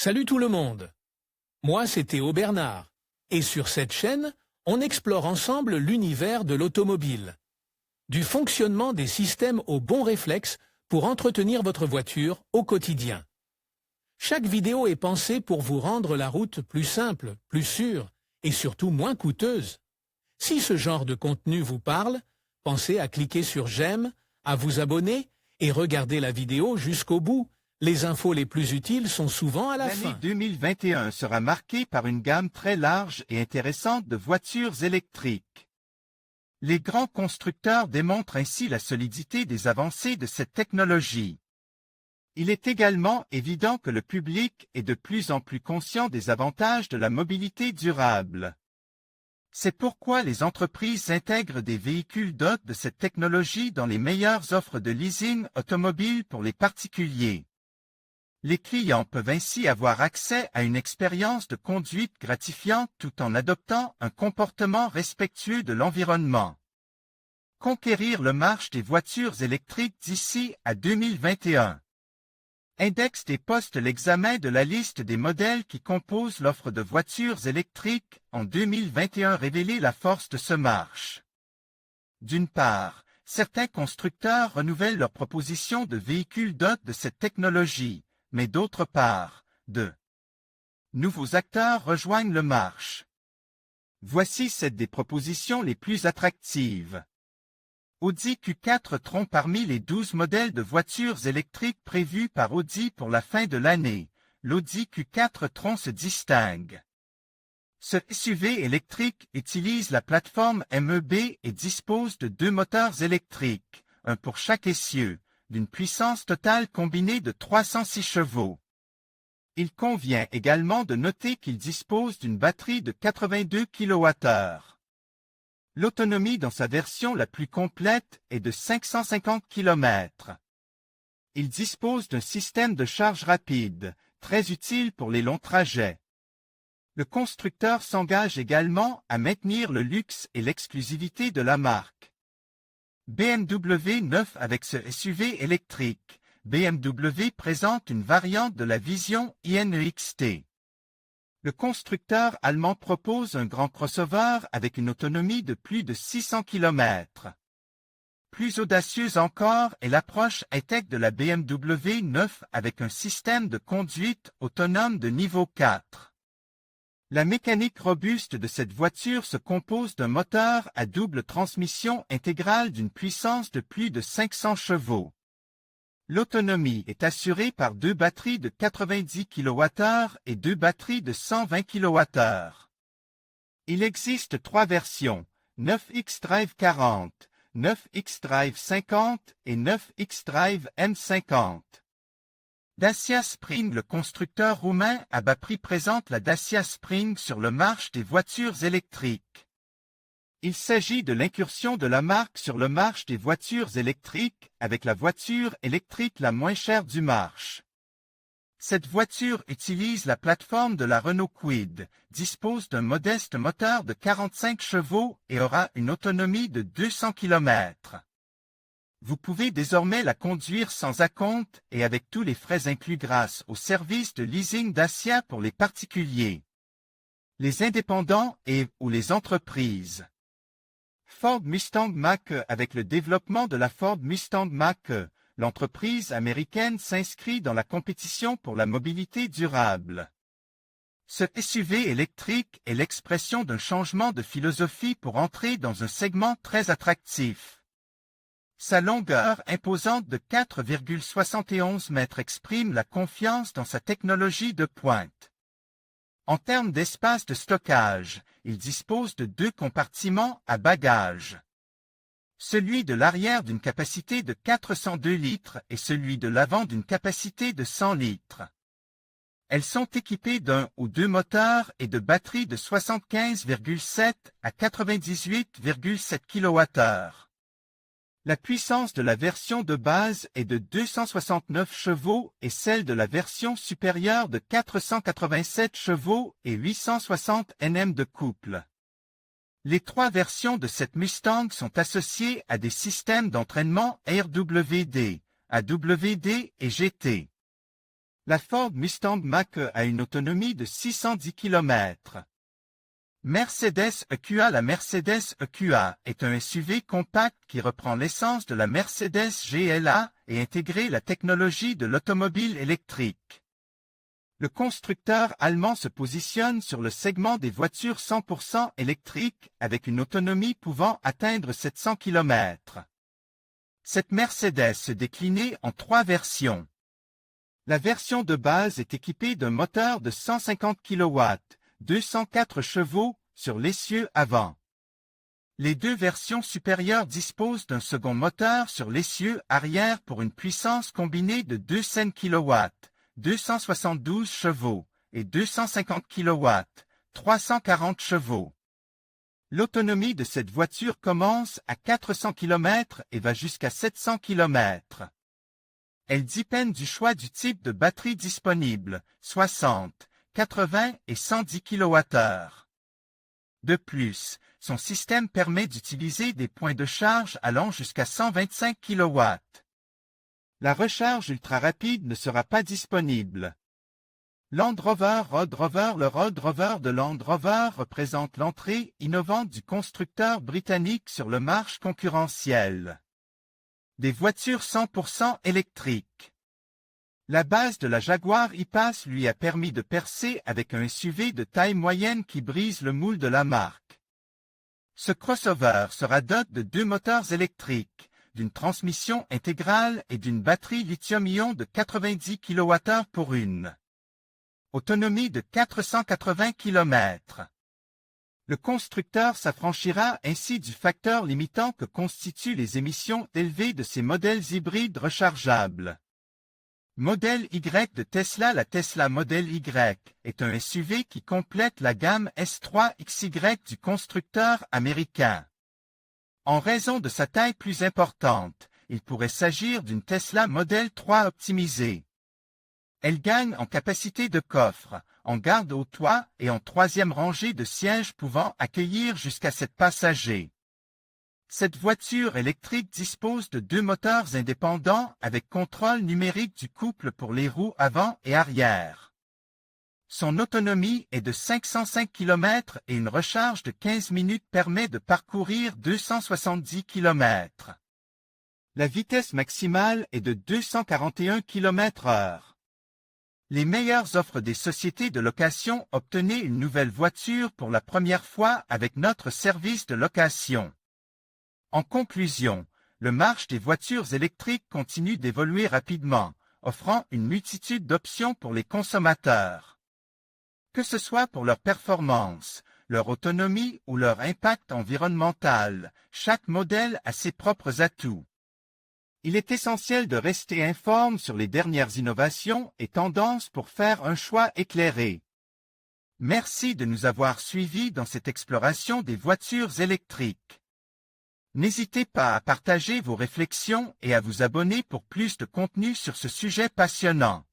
Salut tout le monde. Moi, c'est Théo Bernard. Et sur cette chaîne, on explore ensemble l'univers de l'automobile. Du fonctionnement des systèmes aux bons réflexes pour entretenir votre voiture au quotidien. Chaque vidéo est pensée pour vous rendre la route plus simple, plus sûre et surtout moins coûteuse. Si ce genre de contenu vous parle, pensez à cliquer sur j'aime, à vous abonner et regarder la vidéo jusqu'au bout. Les infos les plus utiles sont souvent à la fin. L'année 2021 sera marquée par une gamme très large et intéressante de voitures électriques. Les grands constructeurs démontrent ainsi la solidité des avancées de cette technologie. Il est également évident que le public est de plus en plus conscient des avantages de la mobilité durable. C'est pourquoi les entreprises intègrent des véhicules dotés de cette technologie dans les meilleures offres de leasing automobile pour les particuliers. Les clients peuvent ainsi avoir accès à une expérience de conduite gratifiante tout en adoptant un comportement respectueux de l'environnement. Conquérir le marché des voitures électriques d'ici à 2021. Index des postes l'examen de la liste des modèles qui composent l'offre de voitures électriques en 2021 révélait la force de ce marché. D'une part, certains constructeurs renouvellent leurs propositions de véhicules dotés de cette technologie, mais d'autre part, de nouveaux acteurs rejoignent le marché. Voici 7 des propositions les plus attractives. Audi Q4 e-tron parmi les 12 modèles de voitures électriques prévus par Audi pour la fin de l'année, l'Audi Q4 e-tron se distingue. Ce SUV électrique utilise la plateforme MEB et dispose de 2 moteurs électriques, un pour chaque essieu, d'une puissance totale combinée de 306 chevaux. Il convient également de noter qu'il dispose d'une batterie de 82 kWh. L'autonomie dans sa version la plus complète est de 550 km. Il dispose d'un système de charge rapide, très utile pour les longs trajets. Le constructeur s'engage également à maintenir le luxe et l'exclusivité de la marque. BMW 9 avec ce SUV électrique, BMW présente une variante de la Vision iNEXT. Le constructeur allemand propose un grand crossover avec une autonomie de plus de 600 km. Plus audacieuse encore est l'approche high-tech de la BMW 9 avec un système de conduite autonome de niveau 4. La mécanique robuste de cette voiture se compose d'un moteur à double transmission intégrale d'une puissance de plus de 500 chevaux. L'autonomie est assurée par 2 batteries de 90 kWh et 2 batteries de 120 kWh. Il existe 3 versions, 9X-Drive 40, 9X-Drive 50 et 9X-Drive M50. Dacia Spring. Le constructeur roumain à bas prix présente la Dacia Spring sur le marché des voitures électriques. Il s'agit de l'incursion de la marque sur le marché des voitures électriques avec la voiture électrique la moins chère du marché. Cette voiture utilise la plateforme de la Renault Kwid, dispose d'un modeste moteur de 45 chevaux et aura une autonomie de 200 km. Vous pouvez désormais la conduire sans acompte et avec tous les frais inclus grâce au service de leasing Dacia pour les particuliers, les indépendants ou les entreprises. Ford Mustang Mach-E. Avec le développement de la Ford Mustang Mach-E, l'entreprise américaine s'inscrit dans la compétition pour la mobilité durable. Ce SUV électrique est l'expression d'un changement de philosophie pour entrer dans un segment très attractif. Sa longueur imposante de 4,71 mètres exprime la confiance dans sa technologie de pointe. En termes d'espace de stockage, il dispose de 2 compartiments à bagages. Celui de l'arrière d'une capacité de 402 litres et celui de l'avant d'une capacité de 100 litres. Elles sont équipées d'un ou 2 moteurs et de batteries de 75,7 à 98,7 kWh. La puissance de la version de base est de 269 chevaux et celle de la version supérieure de 487 chevaux et 860 Nm de couple. Les 3 versions de cette Mustang sont associées à des systèmes d'entraînement AWD, AWD et GT. La Ford Mustang Mach-E a une autonomie de 610 km. Mercedes EQA. La Mercedes EQA est un SUV compact qui reprend l'essence de la Mercedes GLA et intègre la technologie de l'automobile électrique. Le constructeur allemand se positionne sur le segment des voitures 100% électriques avec une autonomie pouvant atteindre 700 km. Cette Mercedes se déclinait en 3 versions. La version de base est équipée d'un moteur de 150 kW, 204 chevaux sur l'essieu avant. Les 2 versions supérieures disposent d'un second moteur sur l'essieu arrière pour une puissance combinée de 200 kW, 272 chevaux et 250 kW, 340 chevaux. L'autonomie de cette voiture commence à 400 km et va jusqu'à 700 km. Elle dépend du choix du type de batterie disponible, 60, 80 et 110 kWh. De plus, son système permet d'utiliser des points de charge allant jusqu'à 125 kW. La recharge ultra rapide ne sera pas disponible. Land Rover Road Rover. Le Road Rover de Land Rover représente l'entrée innovante du constructeur britannique sur le marché concurrentiel. Des voitures 100% électriques. La base de la Jaguar I-Pace lui a permis de percer avec un SUV de taille moyenne qui brise le moule de la marque. Ce crossover sera doté de 2 moteurs électriques, d'une transmission intégrale et d'une batterie lithium-ion de 90 kWh pour une autonomie de 480 km. Le constructeur s'affranchira ainsi du facteur limitant que constituent les émissions élevées de ses modèles hybrides rechargeables. Modèle Y de Tesla. La Tesla Model Y est un SUV qui complète la gamme S3 XY du constructeur américain. En raison de sa taille plus importante, il pourrait s'agir d'une Tesla Model 3 optimisée. Elle gagne en capacité de coffre, en garde au toit et en 3e rangée de sièges pouvant accueillir jusqu'à 7 passagers. Cette voiture électrique dispose de 2 moteurs indépendants avec contrôle numérique du couple pour les roues avant et arrière. Son autonomie est de 505 km et une recharge de 15 minutes permet de parcourir 270 km. La vitesse maximale est de 241 km/h. Les meilleures offres des sociétés de location. Obtenez une nouvelle voiture pour la première fois avec notre service de location. En conclusion, le marché des voitures électriques continue d'évoluer rapidement, offrant une multitude d'options pour les consommateurs. Que ce soit pour leur performance, leur autonomie ou leur impact environnemental, chaque modèle a ses propres atouts. Il est essentiel de rester informé sur les dernières innovations et tendances pour faire un choix éclairé. Merci de nous avoir suivis dans cette exploration des voitures électriques. N'hésitez pas à partager vos réflexions et à vous abonner pour plus de contenu sur ce sujet passionnant.